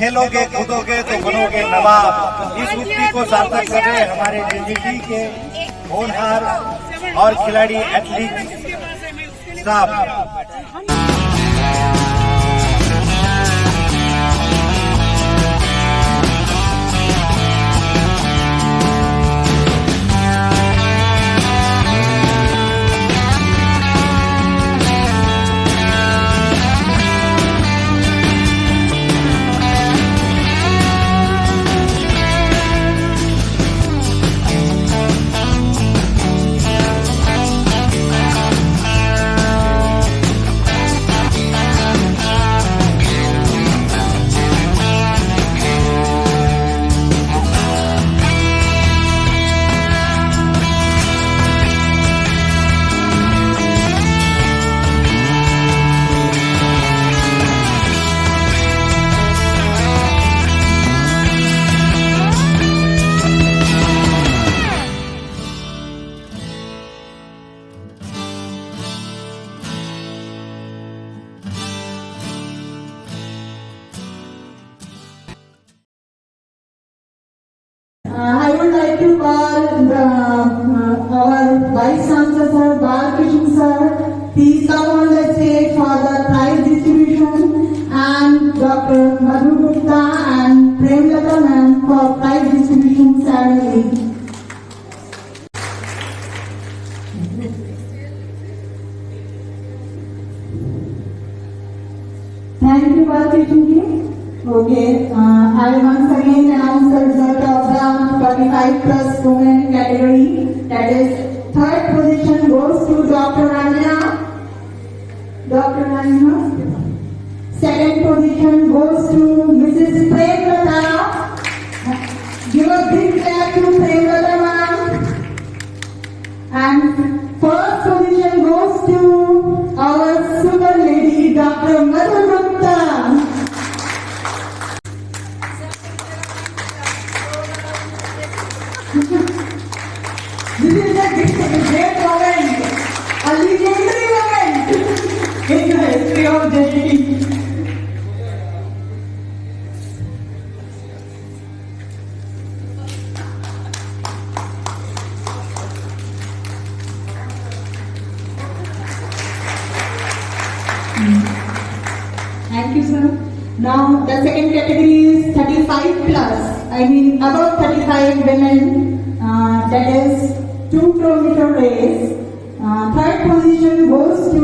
खेलोगे कूदोगे तो बनोगे नवाब। इस उक्ति को सार्थक कर रहे हमारे जेजीटी के होनहार और खिलाड़ी athlete staff. I would like to call our Vice Chancellor Sir, Balkrishnan Sir. Please come on the stage for the prize distribution, and Dr. Madhu Gupta and Premlata ma'am for prize distribution ceremony. Thank you, Balkrishnan ji. Okay, I once again announce the result of the 45 plus women category. That is, third position goes to Dr. Ranjana. Dr. Ranjana. Second position goes to Mrs. Premlata. Give a big clap to Premlata ma'am. And first position goes to our super lady, Dr. Madhu Gupta. This is a great moment, a legendary moment in the history of JDT. Thank you, sir. Now, the second category is 35 plus, above 35 women. That is 2-kilometer race. Third position goes to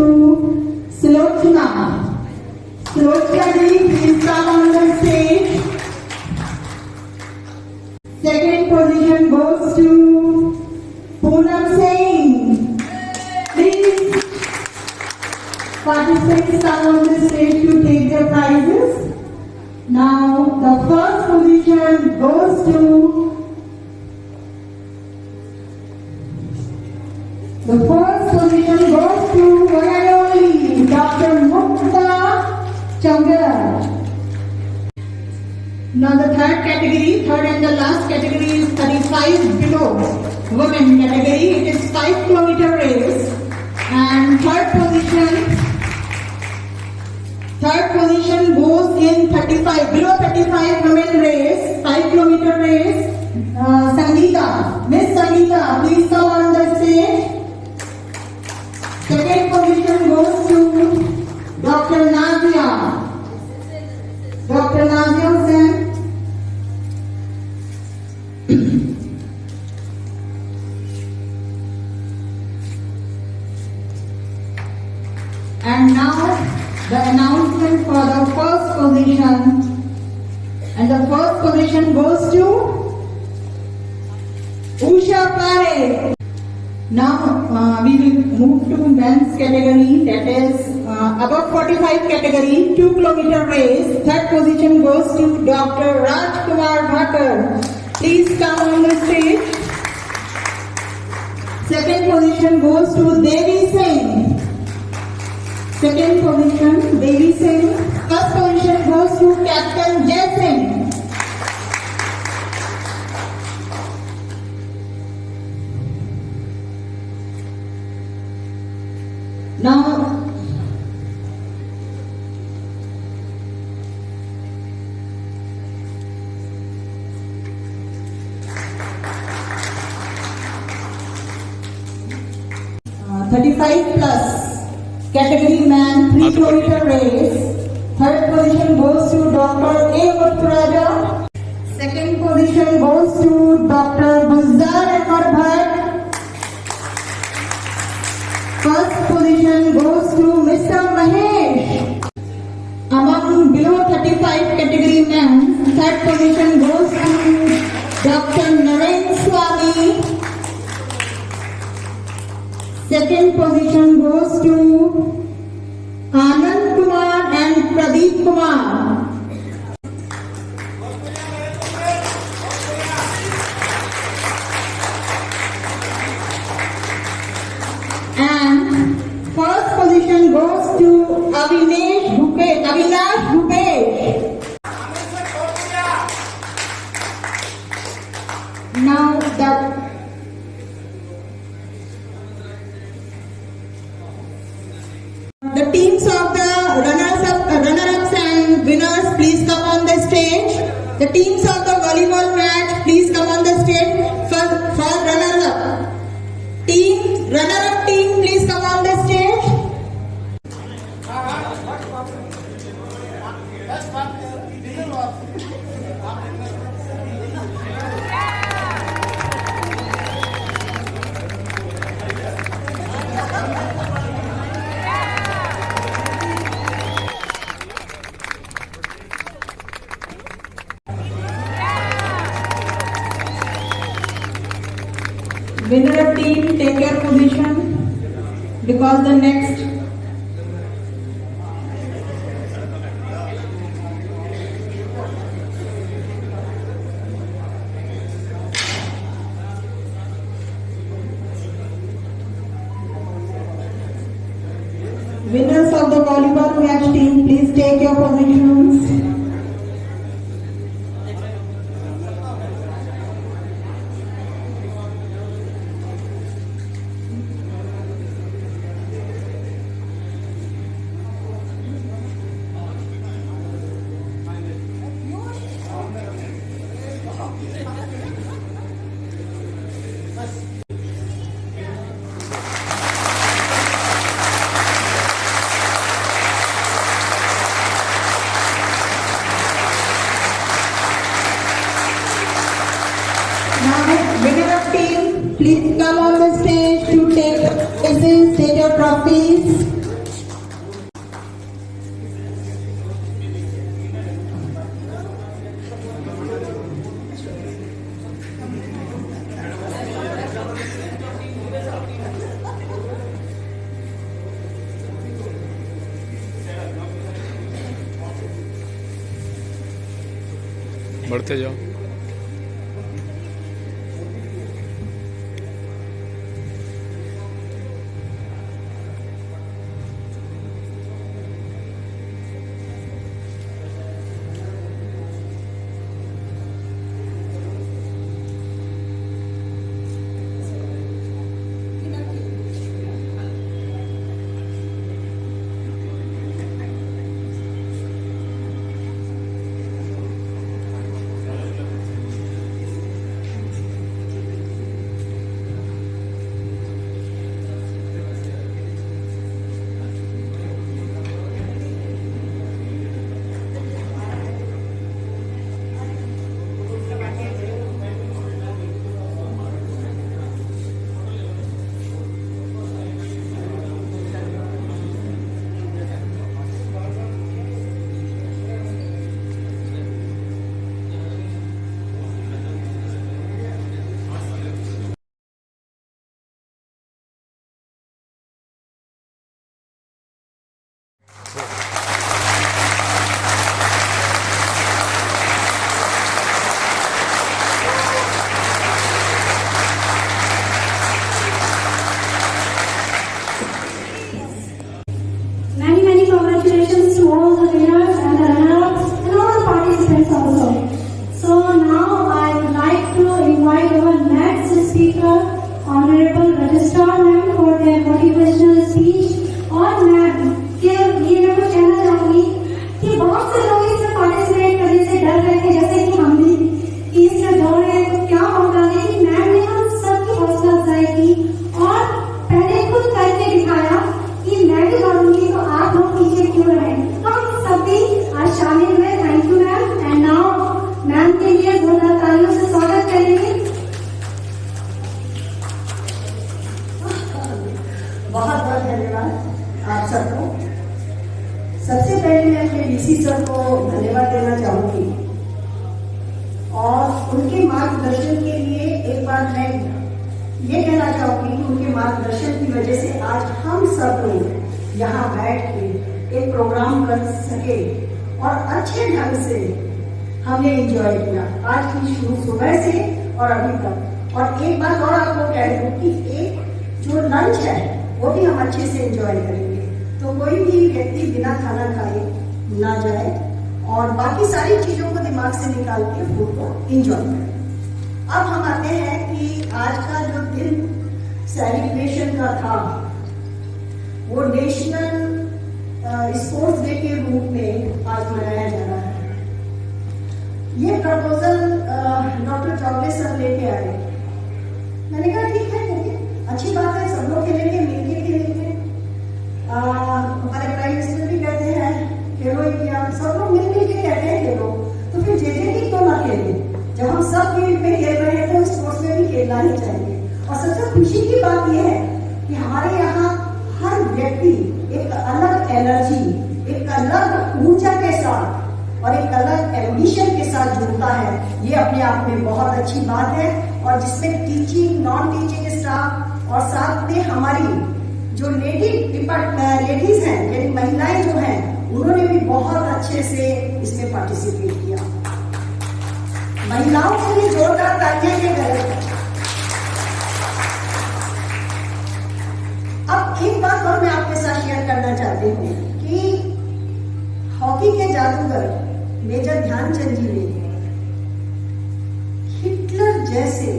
Slochna. Slochna ji, please come on the stage. Second position goes to Poonam Singh. Please, participants come on the stage to take their prizes. Now, the first position goes to one and only Dr. Mukta Changar. Now the third and the last category is 35 below women category. It is 5-kilometer race, and third position goes in 35 below 35 women race, 5-kilometer race. Sangeeta, Miss Sangeeta, please come on the stage. Second position goes to Dr. Nazia. Dr. Nazia Hussain. And now the announcement for the first position. And the first position goes to Usha Pare. Now we will move to men's category, that is above 45 category, 2-kilometer race. Third position goes to Dr. Rajkumar Bhakkar. Please come on the stage. Second position goes to Devi Singh. Second position, Devi Singh. First position goes to Captain Jai Singh. Now, 35 plus category man 3 kilometer race. Third position goes to Dr. A. Mutturaja. Second position goes to Dr. Guzzar Ahmad Bhatt. First position goes to Mr. Mahesh. Among below 35 category men, third position goes to Dr. Naren Swami. Second position goes to Anand Kumar and Pradeep Kumar. And first position goes to Avinash Bhupesh. Now the teams of the runner-ups and winners, please come on the stage. The teams of the volleyball match, please come on the stage for runner-up. Runner-up team, please come on the stage. Winner team, take your position because the next winners of the volleyball match team, please take your positions. Please come on the stage to take your trophies. बढ़ते जाओ। Many congratulations to all the winners and the runners and all the participants also. So now I would like to invite our next speaker, Honorable Registrar Ma'am, for their motivational speech. और मैं ये मैं कुछ कहना चाहूंगी कि बहुत से लोग इसमें पार्टिसिपेट करने से डर रहे थे, जैसे कि हम भी कि इसमें दौड़ रहे हैं तो क्या होगा, लेकिन मैम ने हम सबकी हौसला अफजाई की और पहले खुद करके शामिल हुए। Thank you ma'am. And now ma'am के लिए जोरदार तालियों से स्वागत करेंगे। बहुत बहुत धन्यवाद आप सबको। सबसे पहले मैं अपने डीसी सर को धन्यवाद देना चाहूंगी और उनके मार्गदर्शन के लिए एक बार मैं ये कहना चाहूंगी कि उनके मार्गदर्शन की वजह से आज हम सब लोग यहाँ बैठ के एक प्रोग्राम कर सके और अच्छे ढंग से हमने एंजॉय किया आज की शुरू सुबह से और अभी तक। और एक बात और आपको कह दूं कि एक जो लंच है वो भी हम अच्छे से एंजॉय करेंगे। तो कोई भी व्यक्ति बिना खाना खाए ना जाए और बाकी सारी चीजों को दिमाग से निकाल के फूड को एंजॉय करें। अब हम आते हैं कि आज का जो दिन सेलिब्रेशन का था वो नेशनल स्पोर्ट्स डे के रूप में आज मनाया जा रहा है। ये प्रपोजल डॉक्टर चौबे सर लेके आए। मैंने कहा ठीक है अच्छी बात है, सब लोग खेलेंगे, मिलके खेलेंगे। हमारे प्राइम मिनिस्टर भी कहते हैं खेलो इंडिया, सब लोग मिल के कहते हैं खेलो, तो फिर जेजेपी क्यों ना खेले? जब हम सब फील्ड में खेल रहे हैं तो स्पोर्ट्स में भी खेलना ही चाहिए। और सबसे खुशी की बात यह है कि हमारे यहाँ हर व्यक्ति एक अलग एनर्जी, एक अलग ऊर्जा के साथ और एक अलग एम्बिशन के साथ जुड़ता है। ये अपने आप में बहुत अच्छी बात है और जिसमें टीचिंग, नॉन टीचिंग स्टाफ और साथ में हमारी जो लेडीज हैं यानी महिलाएं जो हैं उन्होंने भी बहुत अच्छे से इसमें पार्टिसिपेट किया। महिलाओं के लिए जोरदार तालियां के गए। अब एक बात और मैं आपके साथ शेयर करना चाहती हूँ कि हॉकी के जादूगर मेजर ध्यानचंद जी ने हिटलर जैसे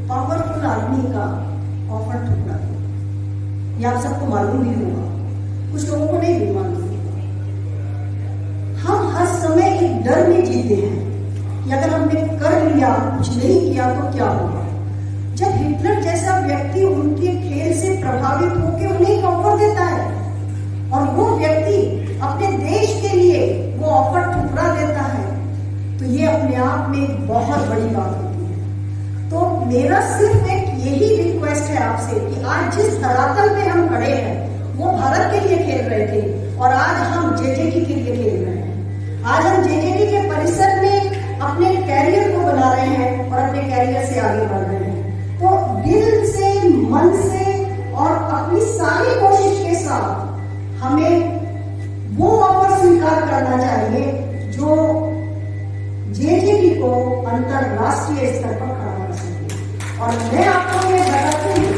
पावरफुल आदमी का ऑफर ठुकरा दिया। ये आप सबको मालूम भी होगा, कुछ लोगों को नहीं भी मालूम होगा। हम हर समय एक डर में जीते हैं कि अगर हमने कर लिया, कुछ नहीं किया तो क्या होगा। जब हिटलर जैसा व्यक्ति उनके खेल से प्रभावित होकर उन्हें एक ऑफर देता है और वो व्यक्ति अपने देश के लिए वो ऑफर ठुकरा देता है तो ये अपने आप में एक बहुत बड़ी बात होती है। तो मेरा सिर्फ एक यही रिक्वेस्ट है आपसे कि आज जिस धरातल पे हम खड़े हैं वो भारत के लिए खेल रहे थे और आज हम जेजेटी के लिए खेल रहे हैं। आज हम जेजेटी के परिसर में अपने कैरियर को बना रहे हैं और अपने कैरियर से आगे बढ़ रहे हैं। तो दिल से, मन से और अपनी सारी कोशिश के साथ हमें वो ऑफर स्वीकार करना चाहिए जो जेजेटी को अंतरराष्ट्रीय स्तर पर खड़ा कर सके। और मैं आपको ये बताती हूँ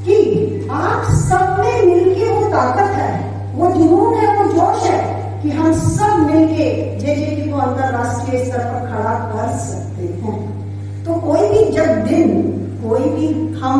कि आप सब में मिलके वो ताकत है, वो जुनून है, वो जोश है कि हम सब मिलके जेजेटी को अंतरराष्ट्रीय स्तर पर खड़ा कर सकते हैं। तो कोई भी जब दिन, कोई भी हम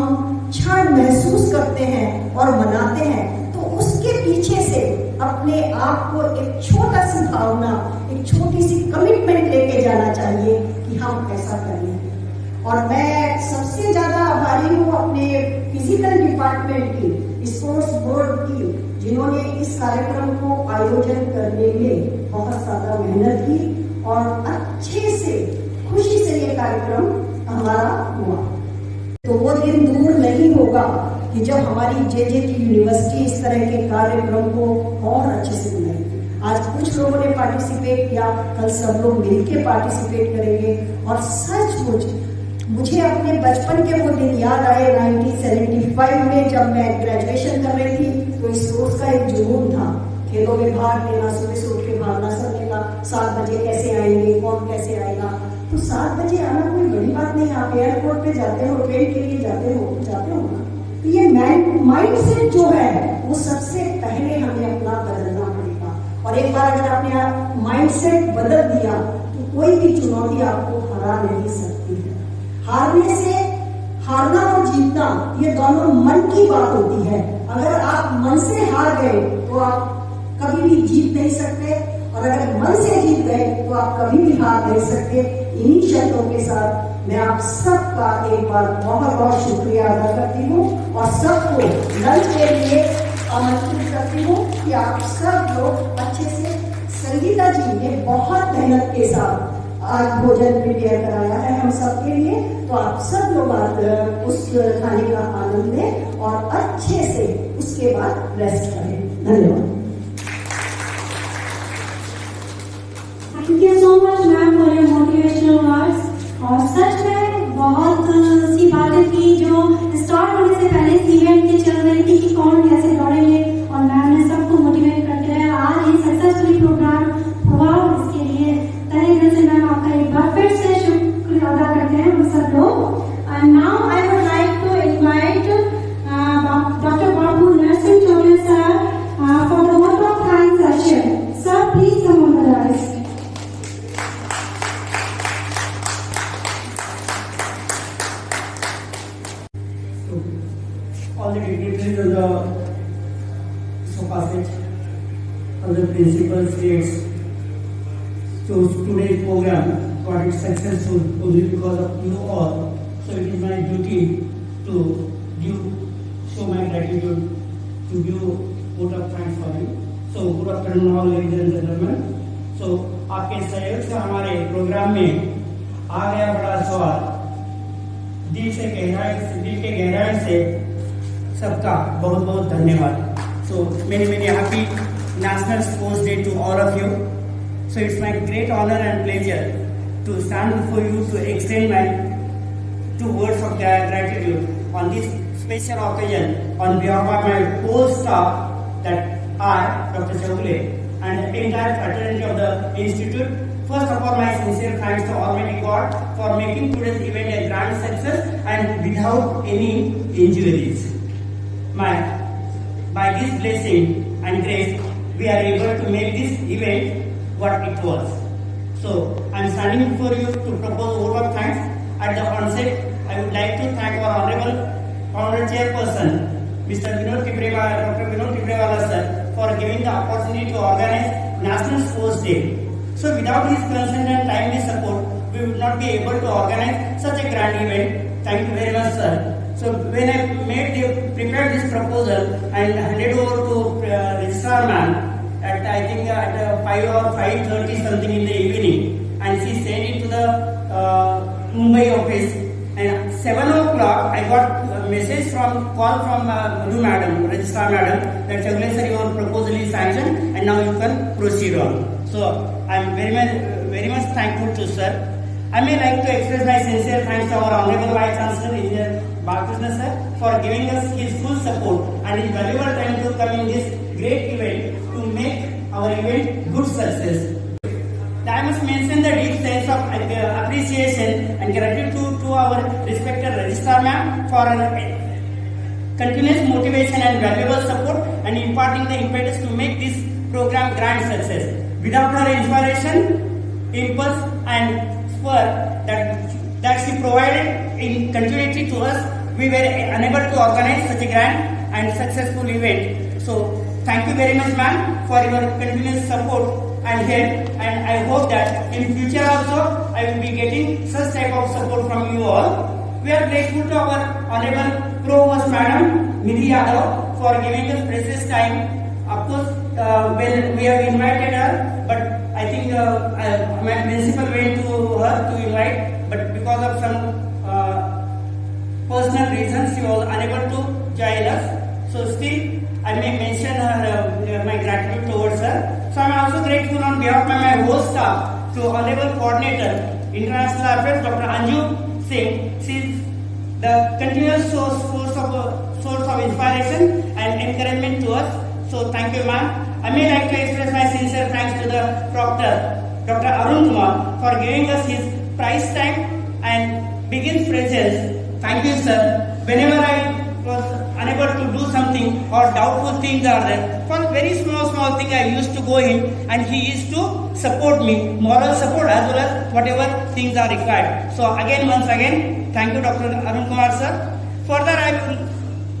क्षण महसूस करते हैं और मनाते हैं तो उसके पीछे से अपने आप को एक छोटा सी भावना, एक छोटी सी कमिटमेंट लेके जाना चाहिए कि हम ऐसा करें। और मैं सबसे ज्यादा आभारी हूँ अपने फिजिकल डिपार्टमेंट की, स्पोर्ट्स बोर्ड की, जिन्होंने इस कार्यक्रम को आयोजन करने में बहुत ज्यादा मेहनत की और अच्छे से, खुशी से ये कार्यक्रम हमारा हुआ। तो वो दिन दूर नहीं होगा कि जब हमारी जेजेटी यूनिवर्सिटी इस तरह के कार्यक्रम को और अच्छे से बनाएगी। आज कुछ लोगों ने पार्टिसिपेट किया, कल सब लोग मिलकर पार्टिसिपेट करेंगे। और सचमुच मुझे अपने बचपन के वो दिन याद आए 1975 में जब मैं ग्रेजुएशन कर रही थी तो इस कोर्स का एक जुनून था, खेलों में भाग लेना, सुबह से उठ के भागना, सब लेना, 7 बजे कैसे आएंगे, कौन कैसे आएगा। तो 7 बजे आना कोई बड़ी बात नहीं। आप एयरपोर्ट पे जाते हो, ट्रेन के लिए जाते हो ना। तो ये माइंडसेट जो है वो सबसे पहले हमें अपना बदलना पड़ेगा। और एक बार अगर आपने माइंडसेट बदल दिया तो कोई भी चुनौती आपको हरा नहीं सकती है। हारने से, हारना और जीतना ये दोनों मन की बात होती है। अगर आप मन से हार गए तो आप कभी भी जीत नहीं सकते और अगर मन से जीत गए तो आप कभी भी हार नहीं सकते। इन्हीं शर्तों के साथ मैं आप सबका एक बार बहुत बहुत शुक्रिया अदा करती हूँ और सबको लंच के लिए आमंत्रित करती हूँ कि आप सब लोग अच्छे से संगीता जी ने बहुत मेहनत के साथ आज भोजन प्रिपेयर कराया है हम सब के लिए। तो आप सब लोग आज उस खाने का आनंद लें और अच्छे से उसके बाद रेस्ट करें। धन्यवाद। Thank you so much ma'am for your motivational words। और सच में बहुत सी बातें की जो स्टार्ट होने से पहले इवेंट के चल रही थी कि कौन कैसे दौड़ेंगे, और मैम ने सबको मोटिवेट करके है आज ये सक्सेसफुली प्रोग्राम हुआ। इसके लिए तहे दिल से मैम आपका एक बार फिर से शुक्रिया अदा करते हैं हम सब लोग। And now I would like to invite doctor Babu Narsingh Choubey sir for the vote of thanks session. Sir please come on the rise. All the dignitaries of the SOPASET, all the principals, heads, so today's program got it successful only because of you all. So it is my duty to show my gratitude, to give vote of thanks for you. So good afternoon all ladies and gentlemen. So आपके सहयोग से हमारे programme में आ गया बड़ा सवाल। दिल के गहराई से सबका बहुत बहुत धन्यवाद। So many happy national sports day to all of you. So it's my great honour and pleasure to stand before you to extend my two words of gratitude on this special occasion on behalf of my whole staff that I doctor Chougule and the entire fraternity of the institute. First of all, my sincere thanks to Almighty God for making today's event a grand success and without any injuries. By this blessing and grace, we are able to make this event what it was. So, I am standing before you to propose a vote of thanks. At the onset, I would like to thank our honorable chairperson, Mr. Dr. Vinod Tibrewala sir, for giving the opportunity to organize National Sports Day. So without his consent and timely support, we would not be able to organize such a grand event. Thank you very much, sir. So when I prepared this proposal and handed over to Registrar Ma'am at I think at 5 or 5:30 something in the evening, and she sent it to the Mumbai office. And 7 o'clock, I got a call from Madhu Madam, Registrar Madam, that Chagle sir, your proposal is sanctioned and now you can proceed on. So I am very much thankful to sir. I may like to express my sincere thanks to our Honorable Vice Chancellor, Engineer Balakrishna sir, for giving us his full support and his valuable time to come in this great event to make our event good success. I must mention the deep sense of appreciation and gratitude to our respected Registrar Ma'am for continuous motivation and valuable support and imparting the impetus to make this program grand success. Without her inspiration, impulse and spur that she provided in continuity to us, we were unable to organize such a grand and successful event. So thank you very much ma'am for your continuous support and help, and I hope that in future also I will be getting such type of support from you all. We are grateful to our Honorable Provost Madam Nidhi Yadav for giving us precious time. Of course, when we have invited her, but I think my principal went to her to invite, but because of some personal reasons she was unable to join us. So still I may mention my gratitude towards her. So I am also grateful on behalf of my whole staff to Honorable Coordinator, International Affairs, Dr. Anju Singh. She is the continuous source of inspiration and encouragement to us. So thank you ma'am. I may like to express my sincere thanks to the Proctor, Dr. Arun Kumar, for giving us his prize time and begin presence. Thank you sir. Whenever I was unable to do something or doubtful things are there, for very small thing I used to go in and he used to support me, moral support as well as whatever things are required. So once again, thank you Dr. Arun Kumar sir. Further,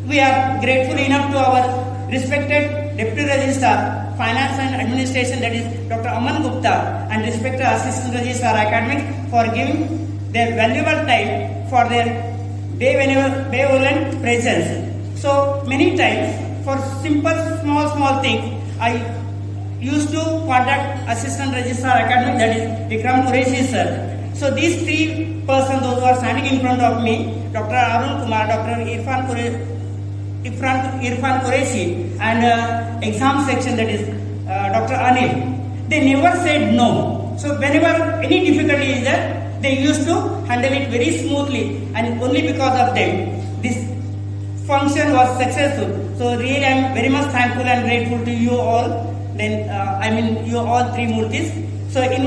we are grateful enough to our respected Deputy Registrar, Finance and Administration, that is Dr. Aman Gupta, and respected Assistant Registrar Academics for giving their valuable time for their benevolent presence. So many times for simple small things I used to contact Assistant Registrar Academic, that is Vikram Qureshi sir. So these three persons, those who are standing in front of me, Dr. Arun Kumar, Dr. Irfan Qureshi, and exam section, that is Dr. Anil, they never said no. So whenever any difficulty is there, they used to handle it very smoothly, and only because of them, this function was successful. So really I am very much thankful and grateful to you all. Then you all three Murtis. So it is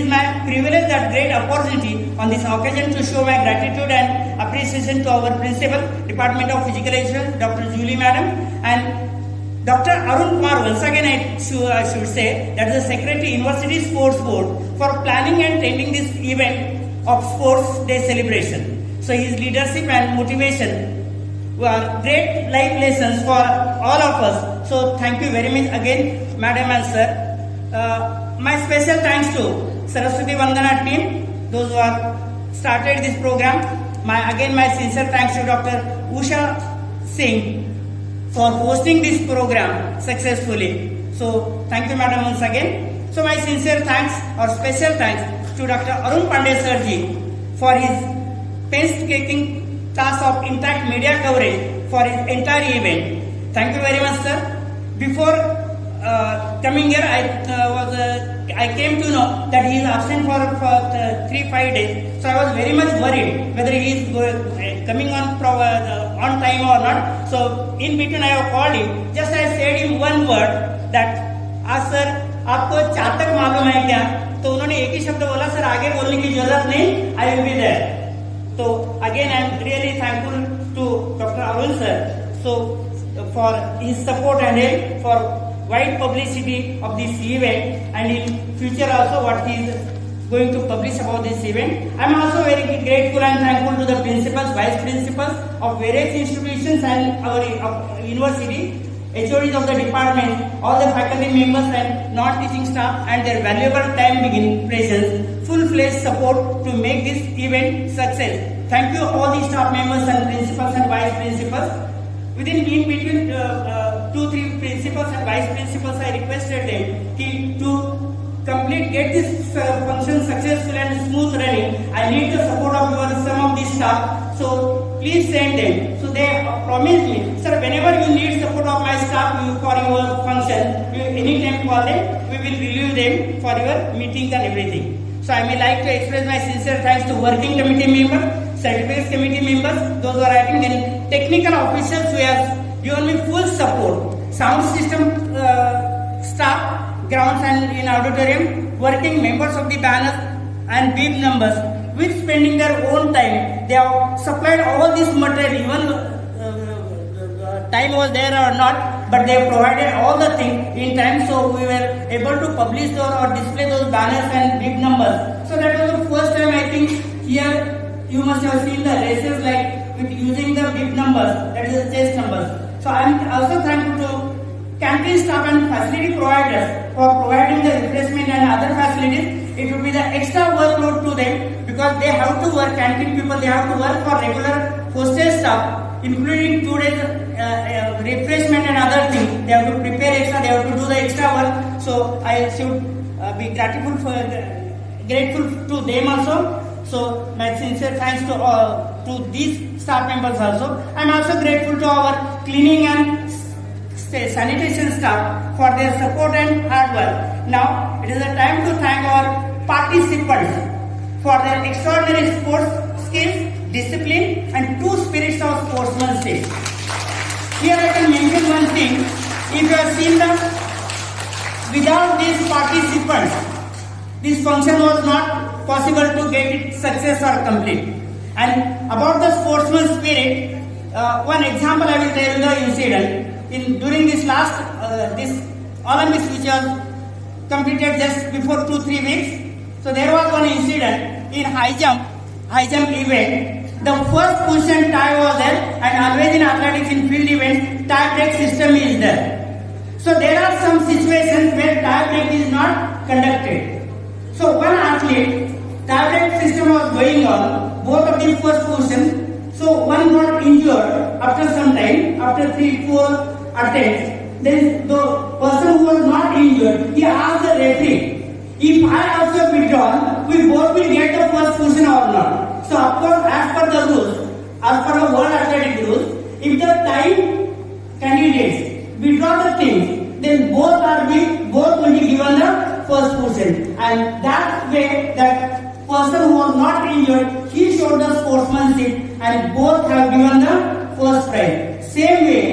my privilege and great opportunity on this occasion to show my gratitude and appreciation to our principal, Department of Physical Education, Dr. Julie Madam, and Dr. Arun Kumar. Once again I should say that is the Secretary, University Sports Board, for planning and attending this event of Sports Day celebration. So his leadership and motivation were great life lessons for all of us. So thank you very much again, Madam and Sir. My special thanks to Saraswati Vandana team, those who have started this program. My sincere thanks to Dr. Usha Singh for hosting this program successfully. So thank you, Madam, once again. So my sincere thanks or special thanks to Dr. Arun Pandey Sirji for his painstaking task of intact media coverage for his entire event. Thank you very much, sir. Before coming here, I came to know that he is absent for 3-5 days. So I was very much worried whether he is coming on time or not. So in between I have called him. Just I said him one word that, sir, आपको चातक मालूम है क्या? तो उन्होंने एक ही शब्द बोला, sir आगे बोलने की जरूरत नहीं, I will be there. So again I am really thankful to Dr. Arun sir. So for his support and help for wide publicity of this event, and in future also what he is going to publish about this event. I am also very grateful and thankful to the principals, vice principals of various institutions and our university, HODs of the department, all the faculty members and non-teaching staff, and their valuable time presence, full-fledged support to make this event success. Thank you all the staff members and principals and vice principals. Within between 2-3 principals and vice principals, I requested them to get this function successful and smooth running. I need the support of some of the staff, so please send them. So they promised me, sir, whenever you need support of my staff for your function, you anytime call them, we will relieve them for your meetings and everything. So I may like to express my sincere thanks to working committee members, certificates committee members, those who are acting, then technical officials who have given me full support, sound system staff, grounds and in auditorium, working members of the banners and beep numbers, with spending their own time. They have supplied all this material, even time was there or not, but they provided all the things in time, so we were able to publish or display those banners and beep numbers. So that was the first time I think here you must have seen the races like with using the beep numbers, that is the chest numbers. So I am also thankful to canteen staff and facility providers for providing the refreshment and other facilities. It would be the extra workload to them because they have to work, canteen people, they have to work for regular hostel staff, including 2 days refreshment and other things. They have to prepare extra, they have to do the extra work. So I should be grateful to them also. So my sincere thanks to these staff members also. I am also grateful to our cleaning and sanitation staff for their support and hard work. Now it is the time to thank our participants for their extraordinary sports skills, discipline and true spirits of sportsmanship. Here I can mention one thing. If you have seen without these participants, this function was not possible to get it success or complete. And about the sportsman spirit, one example I will tell you the incident. During this last this Olympics, which was completed just before 2-3 weeks, so there was one incident in high jump event. The first position tie was there, and always in athletics in field events, tie break system is there. So there are some situations where tie break is not conducted. So one athlete, tie break system was going on, both of them first position. So one got injured after some time, after 3-4 attempts. then the person who was not injured, he asked the referee, if I also withdraw, we both will get the first position or not. So of course, as per the rules, as per the World Athletic rules, if the time candidates withdraw the things, then both will be given the first position. And that way, that person who was not injured, he showed the sportsmanship and both have given the first prize. Same way,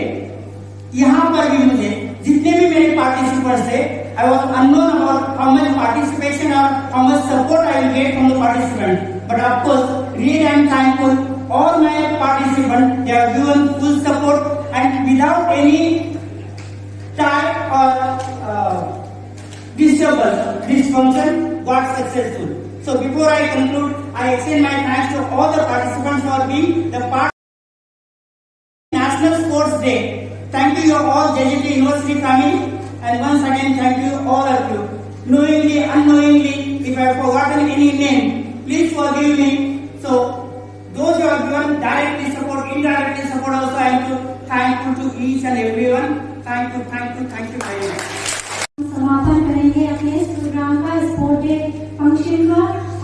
यहाँ पर भी मुझे जितने भी मेरे participants थे, I was unknown about how much participation or how much support I will get from the participants. But of course, really I am thankful. All my participants, they have given full support and without any tie or disturbance, this function got successful. So before I conclude, I extend my thanks to all the participants for being the part of National Sports Day. Thank you all JJT University family, and once again thank you all of you. Knowingly, unknowingly, if I have forgotten any name, please forgive me. So those who have given directly support, indirectly support also, I am thankful to each and everyone. Thank you very much. समापन करेंगे अपने इस programme का, sport day function का,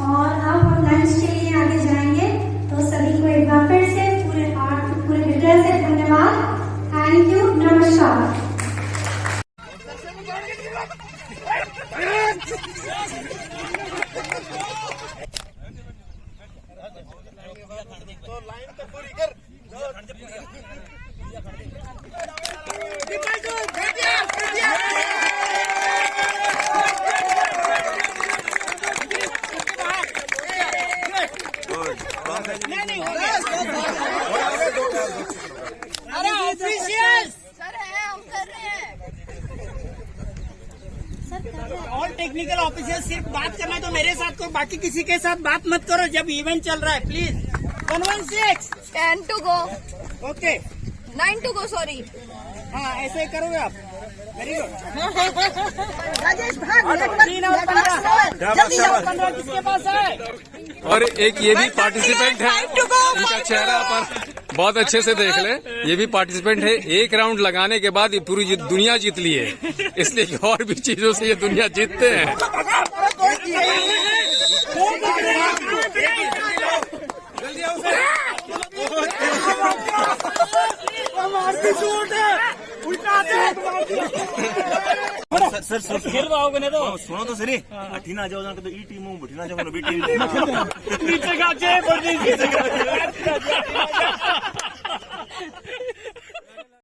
और अब हम lunch के लिए आगे जाएंगे। तो सभी को एक बार फिर से पूरे हृदय से धन्यवाद। थैंक यू, नमस्कार। अरे ऑफिशियल सर है, हम कर रहे हैं। ऑल टेक्निकल ऑफिसर सिर्फ बात करना है तो मेरे साथ करो, बाकी किसी के साथ बात मत करो जब इवेंट चल रहा है, please. 116 10 to go, okay, 9 to go, sorry. हाँ ऐसे ही करोगे आप, वेरी गुड। राजेश भाग 3 और 15 जल्दी जाओ, 15 किसके पास है? और एक ये भी पार्टिसिपेंट है, इनका चेहरा पर बहुत अच्छे से देख ले, ये भी पार्टिसिपेंट है। एक राउंड लगाने के बाद ये पूरी दुनिया जीत ली है, इसलिए कि और भी चीजों से ये दुनिया जीतते हैं। सर सुनो तो सही, अठीना जाओ तो ई टीम बठीना जाओ बी टीम।